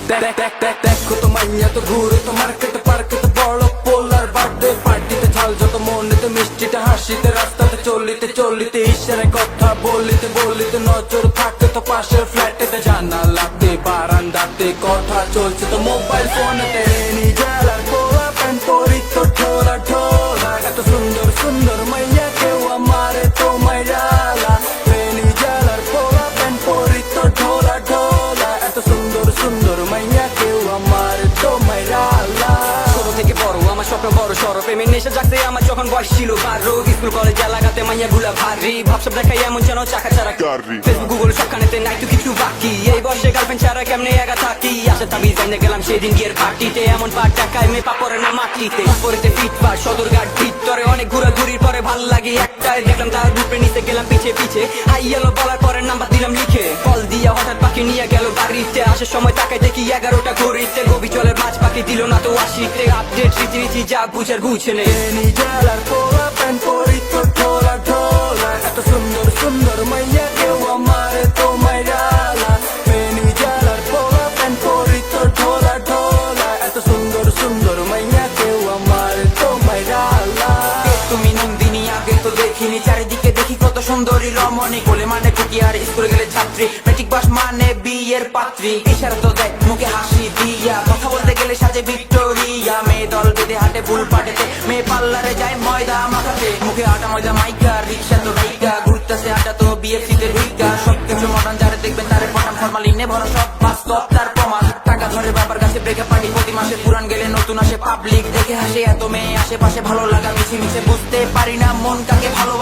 দেখো তো মাইয়া তো ঘুরে তো মার্কেটে পার্কেটে বড় পোলার বার্থডে পার্টিতে ঝাল যত মনেতে মিষ্টিটা হাসিতে রাস্তাতে চলিতে চলিতে ইশারায় কথা বলিতে বলিতে নজর থাকে তো পাশের ফ্ল্যাটেতে জানালাতে বারান্দাতে কথা চলছে তো মোবাইল ফোনেতে নিজের পোলা প্যান্ট পরি তো ঢোলা ঢোলা এত সুন্দর সুন্দর মাইয়া কেউ আমারে তো মাইরালা নিজের পোলা প্যান্ট পরি তো ঢোলা ঢোলা এত সুন্দর সুন্দর মাইয়া কেউ আমারে তো মাইরালা। ছোট থেকে বড় আমার স্বপ্ন বড় সড়ো প্রেমের নেশা জাগতে আমার যখন বয়স ছিল 12 স্কুল কলেজ এলাকাতে মাইয়া গুলা ভারী ভাবসব দেখাই এমন যেন চাকা ছাড়া ফেসবুক গুগল সবখানেতে নাই তো কিছু বাকি এই বয়সে গার্লফ্রেন্ড ছাড়া কেমনে একা থাকি আশা তাবি জানে গেলাম সেদিন গিয়ে পার্টিতে এমন পাট টাকায় মে পাপড়ে না মাটিতে পরেতে ফিট পা সদরঘাট ভিতরে অনেক ঘোরাঘুরির পরে ভাল লাগে একটাই দেখলাম তার গ্রুপে নিচে গেলাম পিছে পিছে হাই এলো বলার পরে নাম্বার দিলাম লিখে কল দিয়া হঠাৎ পাখি নিয়ে গেল বাড়িতে আসার সময় তাকাই দেখি 11টা ঘড়িতে গভীর জলের মাছ পাখি দিল না তো 80তে আপডেট রীতি যা বুঝার বুঝে নে নিজের পোলা প্যান্ট পরি তো ঢোলা ঢোলা এত সুন্দর সুন্দর মাইয়া কেউ আমারে তো মাইরালা নিজের পোলা প্যান্ট পরি তো ঢোলা ঢোলা এত সুন্দর সুন্দর মাইয়া কেউ আমারে তো মাইরালা। তুমি নন্দিনী আগে তো দেখিনি চারিদিকে দেখি কত সুন্দরী রমণী কোলে মানে কুটিয়ার স্কুলে গেলে ছাত্রী মেট্রিক পাস মানে বিয়ের পাত্রী ইশারা তো দেয় মুখে হাসি দিয়া কথা বলতে গেলে সাজে ভিক্টোরিয়া মেয়ে দল বেঁধে হাটে ফুল পাটেতে মেয়ে পার্লারে যায় ময়দা মাখাতে মুখে আটা ময়দা মাইকা রিক্সা তো রাইকা ঘুরতেছে আটা তো বিএফসিতে ঢুইকা সবকিছু মডার্ন যারে দেখবেন তারে পটাম ফরমালিনে ভরা সব বাস্তব তার প্রমাণ টাকা ধরে বাবার কাছে ব্রেকে পার্টি প্রতি মাসে পুরান গেলে নতুন আসে পাবলিক দেখে হাসে এত মেয়ে আশেপাশে ভালো লাগা মিছে মিছে বুঝতে পারি না মন কাকে ভালো